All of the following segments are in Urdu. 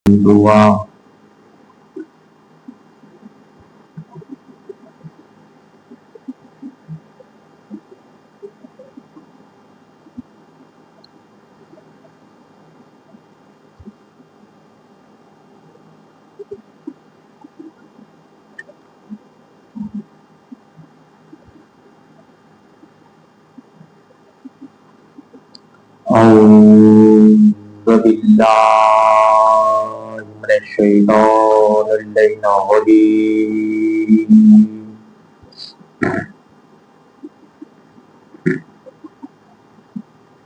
دعا اعوذ باللہ من الشیطان اللعین الرجیم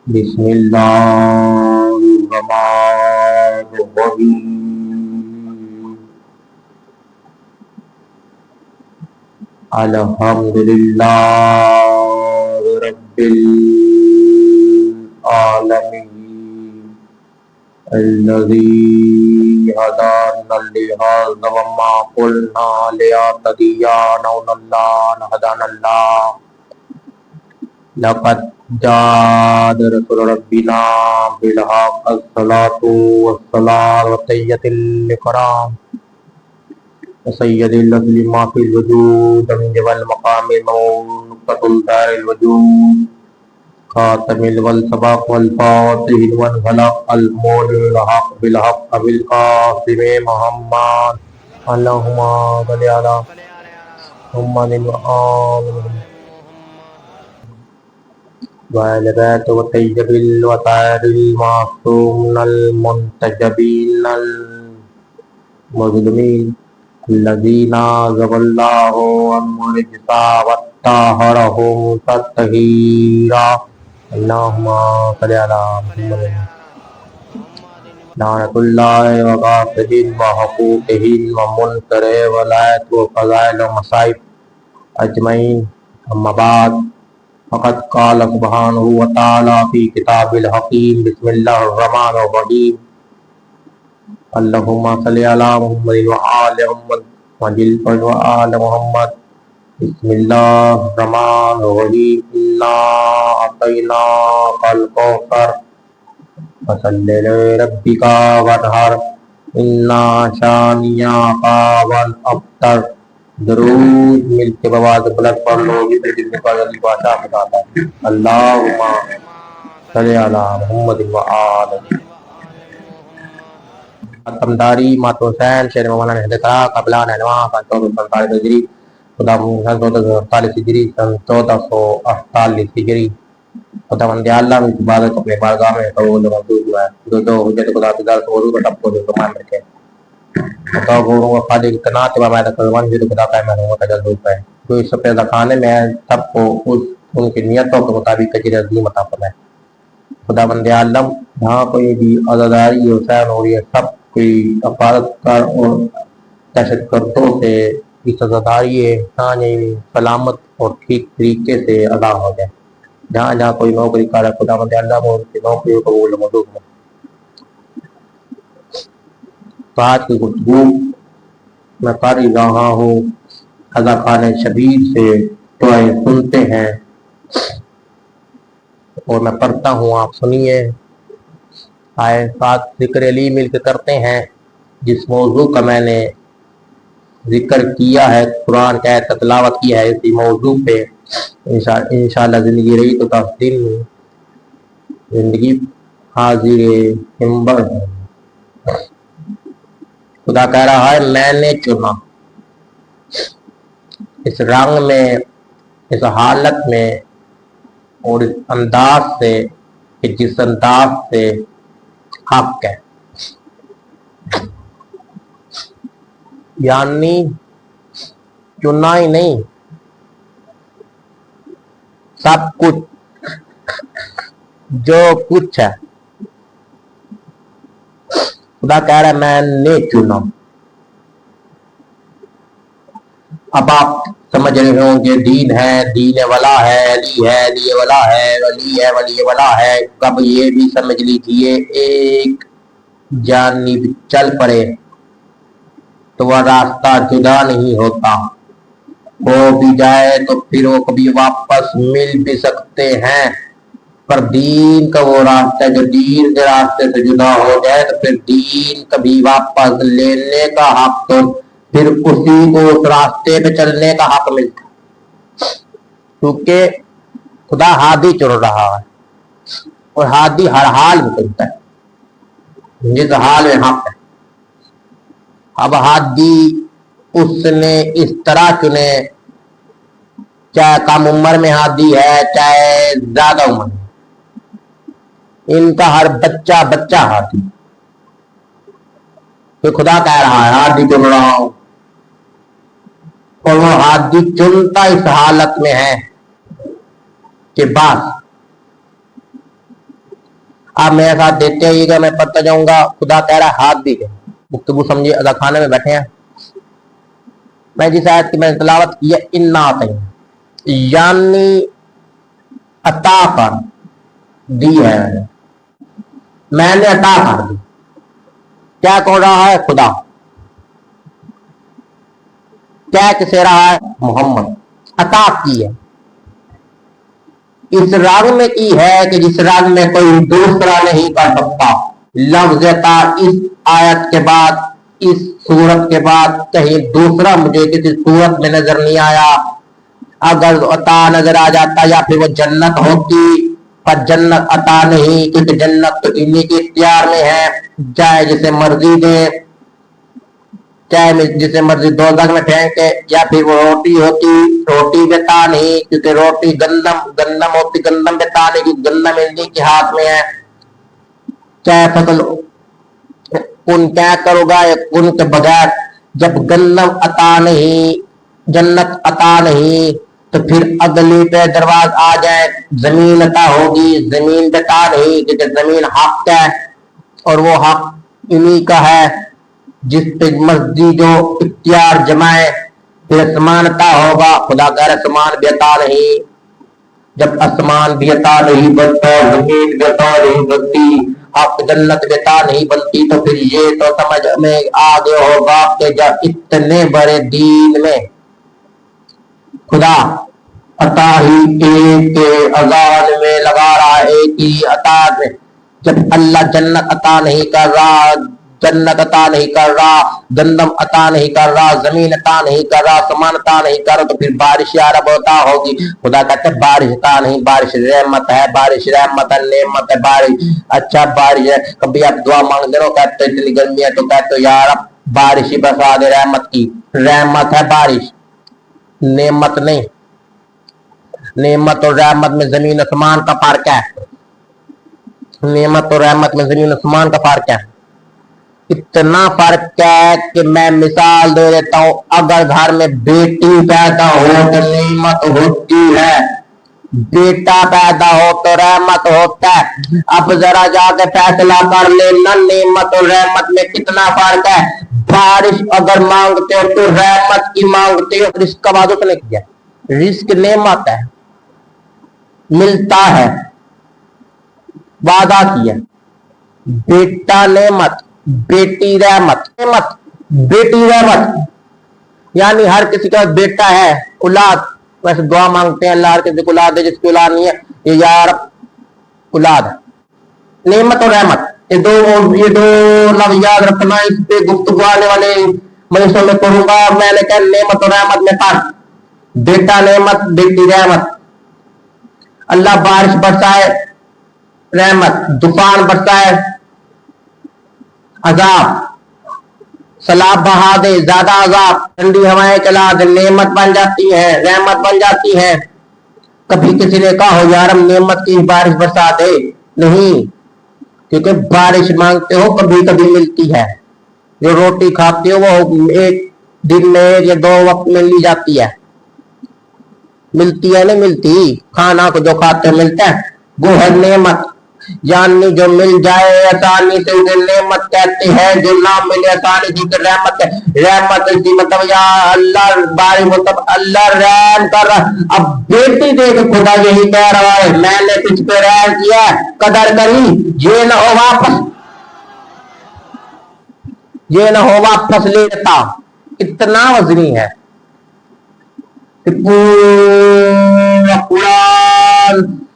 بسم اللہ الرحمن الرحیم الحمدللہ رب العالمین الذی هدانا لهذا وما كنا لنهتدي لولا ان هدانا الله لقد جاء رسول ربنا بالحق الصلاة والسلام وتحية الإكرام وسيد الأصل ما في الوجود من جبل المقام نقطة الدار الوجود خاتم والسباق والفاتح والخلق المول الحق بالحق بالقاسم محمد اللهم صل على محمد وآل وعلى بيت وطيب الوطار المعصوم المنتجبين المظلومين الذين عذب الله عنهم الرجس وطهرهم تطهيرا اللهم صل على محمد لعنة الله وغافل وحقوقه ومنكر ولاية وفضائل ومصائب أجمعين أما بعد فقد قال سبحانه وتعالى في كتاب الحكيم بسم الله الرحمن الرحيم اللهم صل على محمد وآل محمد وآل محمد بسم الله الرحمن الرحيم إنا أعطيناك الكوثر فصل لربك وانحر إن شانئك هو الأبتر درود مل کے بواز بلد پر لوگی پر جتنے پر علی بادشاہ بتاتا ہے اللہم صلی علی محمد وآل ختمداری مات حسین شیر مولانا حدیثہ قبلان انواع 1447 ہجری خدا سن 1448 ہجری سن 1448 ہجری خدا مند اللہ میں عبادت اپنے بارگاہ میں قبول منظور ہوا ہے جو حجت خدا کی ذات کو حضور رب کو جو تمام رکھے خدا گوروں کا خالق اتنا تبا میں تقریباً جو خدا کا میں ہوں تجل ہوتا ہے جو اس سب پیدا خانے میں سب کو ان کی نیتوں کے مطابق کجر عظیم عطا فرمائے خدا بند عالم جہاں کوئی بھی عزاداری حسین ہو رہی ہے سب کوئی افارت کر اور دہشت گردوں سے اس عزاداری انسان سلامت اور ٹھیک طریقے سے ادا ہو جائے جہاں جہاں کوئی نوکری کر ہے خدا بند عالم اور ان کی نوکریوں کو قبول منظور ہو تو آج کی گفتگو میں کر رہا ہوں خزا خان شبیر سے دعائیں سنتے ہیں اور میں پڑھتا ہوں آپ سنیے آئے ساتھ ذکر علی مل کے کرتے ہیں جس موضوع کا میں نے ذکر کیا ہے قرآن کا تلاوت کیا ہے اسی موضوع پہ انشاءاللہ زندگی رہی تو 10 دن زندگی حاضر ہمبر خدا کہہ رہا ہے میں نے چنا اس رنگ میں اس حالت میں اور اس انداز سے کہ جس انداز سے حق ہے یعنی چنا ہی نہیں سب کچھ جو کچھ ہے خدا کہہ رہا ہے میں نے چنا اب آپ سمجھ رہے ہوں کہ دین ہے دین ولا ہے علی ہے علی ولا ہے ولی ہے ولی ولا ہے کب یہ بھی سمجھ لیجیے ایک جانب چل پڑے تو وہ راستہ جدا نہیں ہوتا ہو بھی جائے تو پھر وہ کبھی واپس مل بھی سکتے ہیں پر دین کا وہ راستہ جو دین کے راستے سے جدا ہو جائے تو پھر دین کبھی واپس لینے کا حق تو پھر اسی کو اس راستے پہ چلنے کا حق ملتا ہے، کیونکہ خدا ہادی چن رہا ہے اور ہادی ہر حال میں چلتا ہے جس حال میں حق ہے۔ اب ہادی اس نے اس طرح چنے، چاہے کم عمر میں ہادی ہے چاہے زیادہ عمر میں، ان کا ہر بچہ بچہ ہادی، تو خدا کہہ رہا ہے ہادی چن رہا ہوں، اور وہ ہادی چنتا اس حالت میں ہے کہ بس آپ میرے ساتھ دیتے ہوئے گا، میں پڑھتا جاؤں گا۔ خدا کہہ رہا ہے ہادی کے گفتگو سمجھے، ادا خانے میں بیٹھے ہیں، میں جس آیت کی میں نے تلاوت کی ہے انا آتے ہیں، یعنی عطا کر دی ہے، میں نے عطا کر دی۔ کیا کہہ رہا ہے خدا؟ کیا کسے رہا ہے؟ محمد عطا کی ہے، اس رنگ میں کی ہے کہ جس رنگ میں کوئی دوسرا نہیں کر سکتا۔ لفظ عطا اس آیت کے بعد، اس صورت کے بعد کہیں دوسرا مجھے کسی صورت میں نظر نہیں آیا۔ اگر عطا نظر آ جاتا یا پھر وہ جنت ہوتی، پر جنت عطا نہیں، کیونکہ جنت تو انہی کے اختیار میں ہے، چاہے جسے مرضی دے، چاہے جسے مرضی دوزخ میں پھینکے، یا پھر وہ روٹی ہوتی، روٹی بتا نہیں، کیونکہ روٹی گندم ہوتی، گندم بتا نہیں کیونکہ گندم انہی کے ہاتھ میں ہے، چاہے فصل کن کیا کرو گا یا کن کے بغیر، جب گندم عطا نہیں، جنت عطا نہیں، تو پھر اگلی پہ درواز آ جائے زمین عطا ہوگی، زمین بتا نہیں کیونکہ زمین حق ہے، اور وہ حق انہی کا ہے، جس پہ مرضی جو اختیار جمائے۔ پھر اسمان عطا ہوگا، خدا کہہ رہا اسمان بھی عطا نہیں، جب اسمان بھی عطا نہیں بنتا، زمین بھی عطا نہیں بنتی، حق جنت بھی عطا نہیں بنتی، تو پھر یہ تو سمجھ میں آگے ہوگا کہ جب اتنے بڑے دین میں خدا عطا ہی ایک کے اذان میں لگا رہا ہے، ایک ہی عطا میں، جب اللہ جنت عطا نہیں کر رہا، جنت عطا نہیں کر رہا، گندم عطا نہیں کر رہا، زمین عطا نہیں کر رہا، سامان عطا نہیں کر رہا، تو پھر بارش یا رب عطا ہوگی۔ خدا کہتے ہیں بارش عطا نہیں، بارش رحمت ہے، بارش رحمت ہے، نعمت ہے بارش، اچھا بارش ہے۔ کبھی آپ دعا مانگتے رہو، کہتے اتنی گرمی ہے تو کہتے ہو یا رب بارش ہی برسا دے رحمت کی، رحمت ہے بارش، نعمت نہیں۔ نعمت اور رحمت میں زمین آسمان کا فرق ہے، نعمت اور رحمت میں زمین آسمان کا فرق ہے، اتنا فرق ہے کہ میں مثال دے دیتا ہوں، اگر گھر میں بیٹی پیدا ہو تو نعمت ہوتی ہے، بیٹا پیدا ہو تو رحمت ہوتا ہے۔ اب ذرا جا کے فیصلہ کر لینا نعمت اور رحمت میں کتنا فرق ہے۔ بارش اگر مانگتے ہو تو رحمت کی مانگتے ہو، رزق کا وعدہ نے کیا، رزق نعمت ہے، ملتا ہے، وعدہ کیا، بیٹا نعمت، بیٹی رحمت، نعمت بیٹی رحمت، یعنی ہر کسی کا بیٹا ہے، اولاد، ویسے دعا مانگتے ہیں اللہ ہر کسی کو اولاد دے، جس کی اولاد نہیں ہے یہ یار اولاد ہے۔ نعمت اور رحمت یہ دو لفظ یاد رکھنا، اس پہ گفتگو آنے والے مجلسوں میں کروں گا۔ میں نے کہا نعمت اور رحمت میں فرق، بیٹا نعمت، بیٹی رحمت۔ اللہ بارش برسائے رحمت، طوفان برسائے عذاب، سیلاب بہا دے زیادہ عذاب، ٹھنڈی ہوائیں چلا دے نعمت بن جاتی ہے، رحمت بن جاتی ہے۔ کبھی کسی نے کہا ہو یار نعمت کی بارش برسا دے، نہیں، کیونکہ بارش مانگتے ہو کبھی کبھی ملتی ہے، جو روٹی کھاتے ہو وہ ایک دن میں یا 2 وقت میں لی جاتی ہے، ملتی ہے نہیں ملتی، کھانا کو جو کھاتے ملتا ہے، وہ ہے نعمت، یعنی جو مل جائے آسانی سے اسے نعمت کہتے ہیں، جو نہ ملے آسانی سے اسے رحمت ہے۔ رحمت کی مطلب یا اللہ بارش مطلب اللہ رحم کر رہا۔ اب بیٹی دے کے خدا یہی کہہ رہا ہے میں نے تجھ پہ رحم کیا، قدر کری، یہ نہ ہو واپس، یہ نہ ہو واپس لیتا، اتنا وزنی ہے پورا قرآن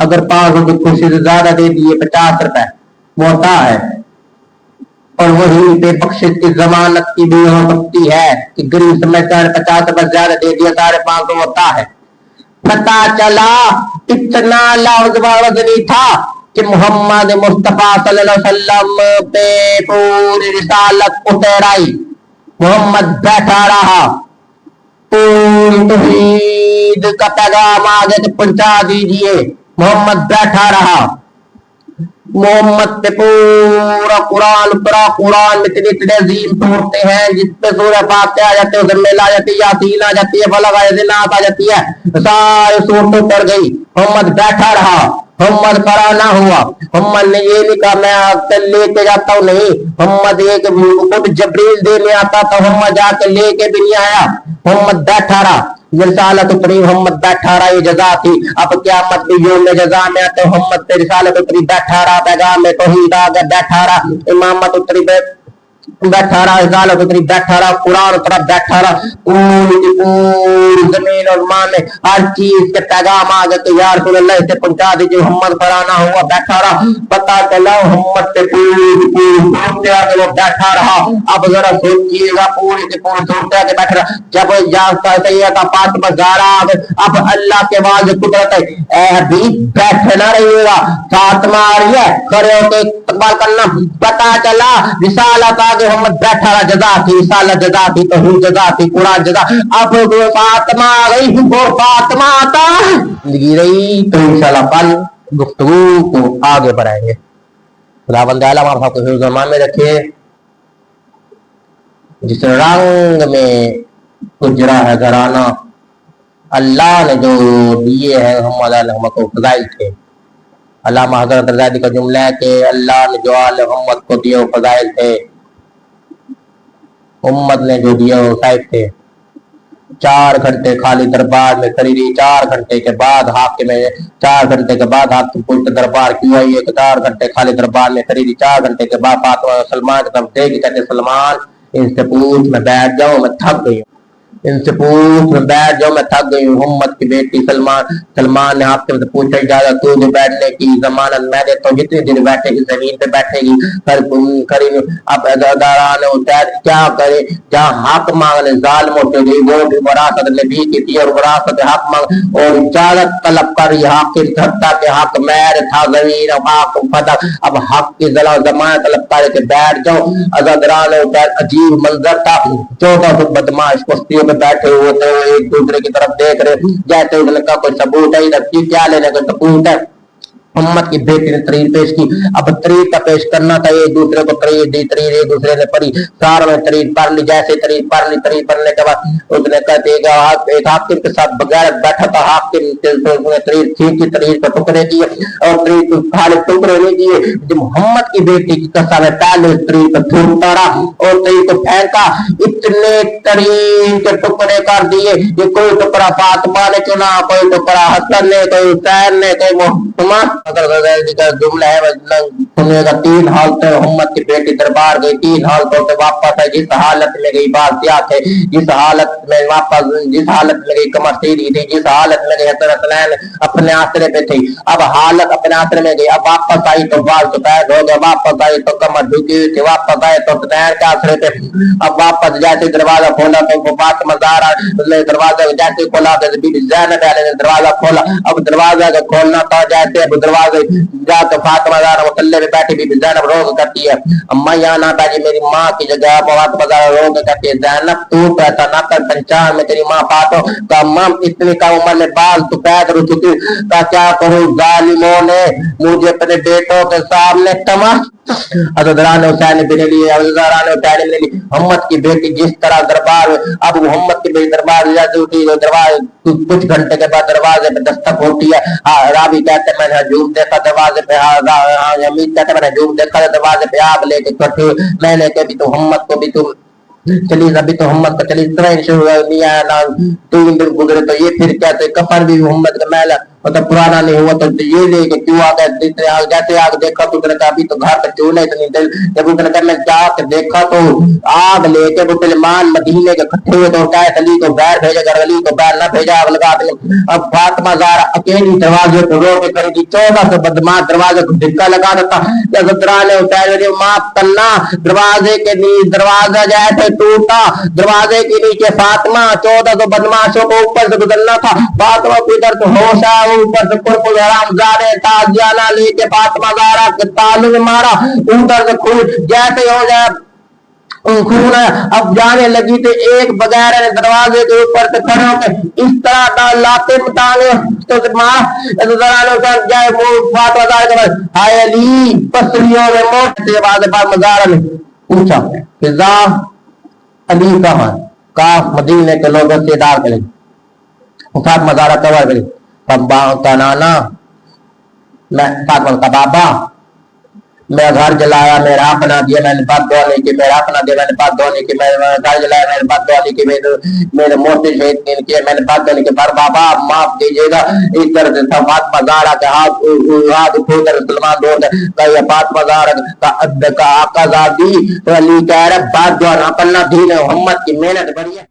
اگر 500 کی کرسی سے زیادہ دے دیے 50 روپے وہ ہوتا ہے، اور وہی پہ بخشش کی ضمانت کی بھی ہو سکتی ہے کہ غریب سمجھتا ہے 50 روپے زیادہ دے دیا 550 ہوتا ہے۔ پتا چلا اتنا لفظ نہیں تھا کہ محمد مصطفیٰ صلی اللہ علیہ وسلم پہ پوری رسالت اتر آئی، محمد بیٹھا رہا، پوری توحید کا پیغام آگے تو پہنچا دیجئے، محمد بیٹھا رہا، محمد پہ پورا قرآن پڑا، قرآن میں اتنے عظیم صورتیں ہیں جس پہ سورہ فاتحہ آ جاتے ہیں، مزمل آ جاتی ہے، یاسین آ جاتی ہے، فلق آ جاتی ہے، ناس آ جاتی ہے، سارے صورتیں پڑ گئی، محمد بیٹھا رہا، محمد کھڑا نہ ہوا، محمد نے یہ نہیں کہا میں آپ سے لے کے جاتا ہوں، نہیں، محمد ایک خود جبریل دینے آتا تھا، محمد جا کے لے کے بھی نہیں آیا، محمد بیٹھا رہا، رسالت اتری، محمد بیٹھا رہا، یہ جزا تھی۔ اب قیامت بھی یوم جزا میں آتے محمد پہ رسالت اتری، بیٹھا رہا، پیغام میں توحید آ گیا، بیٹھا رہا، امامت اتری، بیٹھا رہا، رسالت اتری، بیٹھا رہا، قرآن اترا، بیٹھا رہا، پوری زمین اور مان میں ہر چیز کے پیغام آ گئے کہ یا رسول اللہ اسے پہنچا دیجیے، محمد کھڑا ہوا، بیٹھا رہا، پتا چلا محمد سے پوری آگے وہ بیٹھا رہا۔ اب ذرا سوچیے گا، پوری سے پوری سوچتے آگے بیٹھ رہا، جب جانتا سیدہ فاطمہ زہرا اب اللہ کے واضح قدرت ہے، اے حبیب بیٹھے نہ رہیے گا، فاطمہ آ رہی ہے، کھڑے ہو کے استقبال کرنا، پتا چلا رسالت آگے محمد بیٹھا رہا، جزا تھی، رسالت جزا تھی، توحید جزا تھی، قرآن جزا، اب فاطمہ آ گئی اور فاطمہ آتا زندگی رہی تو انشاءاللہ کل گفتگو کو آگے بڑھائیں گے۔ خداوند اعلیٰ ہمارے صاحب کو حفظ و امان میں رکھے۔ جس رنگ میں گزرا ہے گھرانہ، اللہ نے جو دیے ہیں محمد علیہ محمد کو فضائل تھے، علامہ حضرت رضا کا جملہ ہے کہ اللہ نے جو آل محمد کو دیے وہ فضائل تھے، امت نے جو دیے وہ صاحب تھے۔ 4 گھنٹے خالی دربار میں کری رہی، 4 گھنٹے کے بعد حاکم 4 گھنٹے کے بعد حاکم پوچھتے دربار کیوں آئی ہے کہ 4 گھنٹے خالی دربار میں کری رہی، 4 گھنٹے کے بعد فاطمہ سلمان کی طرف دیکھ کہتے سلمان ان سے پوچھ میں بیٹھ جاؤں، میں تھک گئی ہوں، ان سے پوچھ میں بیٹھ جاؤ، میں تھک گئی ہوں۔ محمد کی بیٹی سلمان نے حاکم سے پوچھا اجازت تو جو بیٹھنے کی ضمانت میں دیتا ہوں، جتنے دن بیٹھے گی زمین پہ بیٹھے گی، اب اداران کیا کرے، جہاں حق مانگنے ظالم ہوتے گئی، وہ بھی وراثت نبی کی تھی اور وراثت حق مانگ اور اجازت طلب کر یہ حاکم کرتا کہ حق میر تھا زمین اب حق فتح، اب حق کی ضمانت طلب کرے کہ بیٹھ جاؤ۔ ازادران عجیب منظر تھا، 1400 بدماش کشتیوں میں بیٹھے ہوئے تھے، ایک دوسرے کی طرف دیکھ رہے جیسے ان کا کوئی ثبوت ہے، ادھر کیا لینے کا ثبوت ہے۔ محمد کی بیٹی نے تقریر پیش کی، اب تقریر کا پیش کرنا تھا، ایک دوسرے کو تقریر دی، تقریر ایک دوسرے نے پڑھی، ساروں نے تقریر پڑھ لی، جیسے تقریر پڑھ لی، تقریر پڑھنے کے بعد اس نے کہتے کہ ایک حاکم کے ساتھ بغیر بیٹھا تھا، حاکم نے تقریر ٹھیک کی، تقریر کو ٹکڑے کیے اور تقریر کو خالی ٹکڑے نہیں کیے، جب محمد کی بیٹی کی قسم ہے پہلے تقریر کو تھوڑتا رہا اور تقریر کو پھینکا، اتنے تقریر کے ٹکڑے کر دیے، یہ کوئی ٹکڑا فاطمہ نے چنا، کوئی ٹکڑا حسن نے، کوئی حسین نے، کوئی محمد اگر کا جملہ ہے سننے کا 3 حالت محمد کی بیٹی دربار گئی، 3 حالتوں سے واپس ہے، جس حالت میں گئی بازیات ہے، جس حالت میں واپس، جس حالت میں گئی کمر سیدھی تھی، جس حالت میں گئی حسن حسنین اپنے آسرے پہ تھی، اب حالت اپنے آسرے میں گئی، اب واپس آئی تو بال سفید ہو گئے، واپس آئی تو کمر جھکی ہوئی تھی، واپس آئے تو حسنین کے آسرے پہ، اب واپس جیسے دروازہ کھولا تو فاطمہ زہرا نے دروازہ جیسے کھولا تو بی بی زینب علیہ نے دروازہ کھولا، اب دروازہ کا کھولنا تھا جیسے اب دروازے جا کے فاطمہ زہرا مسلے پہ بیٹھی، بی بی زینب روز کرتی ہے اما یہاں نہ بیٹھی میری ماں کی جگہ، فاطمہ زہرا روز کرتی ہے زینب تو ایسا نہ کر، پہچان میں تیری ماں فاطمہ کا اماں اتنی کم عمر میں بال سفید ہو چکی کا کیا کروں، ظالموں نے مجھے اپنے بیٹوں کے سامنے تماشا حضران حسین بن علی حضران حسین بن علی محمد کی بیٹی جس طرح دربار اب محمد کی بیٹی دربار دروازے کچھ گھنٹے کے بعد دروازے پہ دستک ہوتی ہے، راوی کہتے میں نے ہجوم دیکھا دروازے پہ، امید کہتے میں نے ہجوم دیکھا دروازے پہ آگ لے کے کٹھی، میں نے کہا بھی تو محمد کو بھی تم چلی ابھی تو محمد کا چلی طرح نہیں آیا نا 3 دن گزرے تو یہ پھر کہتے کفن بھی محمد کا میلا مطلب پرانا نہیں ہوا تو یہ لے کہ کیوں آ گئے جیسے آگ دیکھا تو نے کہا ابھی تو گھر پہ چولہے اتنی دل جب اس نے کہا میں جا کے دیکھا تو آگ لے کے مسلمان مدینے کے اکٹھے ہوئے تو کہا علی کو بیر بھیجا کر علی کو بیر نہ بھیجا آگ لگا دیں اب فاطمہ زہرا اکیلی دروازے کو رو کے کرے گی 1400 بدماش دروازے کو دھکا لگا دیتا جب نے اتارے معاف کرنا دروازے کے دروازہ جیسے ٹوٹا دروازے کے نیچے فاطمہ 1400 بدماشوں کو اوپر سے گزرنا تھا فاطمہ کو ادھر سے ہوش آیا اوپر سے قرقل حرام زادے تازیانہ لے کے فاطمہ زہرا کے تالو میں مارا اوپر سے خون جیسے ہو جائے خون اب جانے لگی تو ایک بغیر دروازے کے اوپر سے کھڑے ہو کے اس طرح لاتے مٹانے تو ماں جائے فاطمہ زہرا کے بعد ہائے علی پسلیوں میں موٹ سے بعد فاطمہ زہرا نے پوچھا فضا علی کہاں کاف مدینے کے لوگوں سے ڈال کرے فاطمہ زہرا کور کرے کا نانا میں فاطمہ کا بابا میں گھر جلایا میرا اپنا دیا میں نے بات دعا نہیں کی میرا اپنا دیا میں نے بات دعا نہیں کی میں گھر جلایا میں نے بات دعا نہیں کی میرے موتی شہید نہیں کیا میں نے بات دعا نہیں کی پر بابا معاف کیجیے گا اس طرح سے فاطمہ زہرا کے ہاتھ اٹھو کر سلمان دور کہ یہ فاطمہ زہرا کا آقا زادی تو علی کہہ رہا بات دعا نہ کرنا دین محمد کی محنت بڑی ہے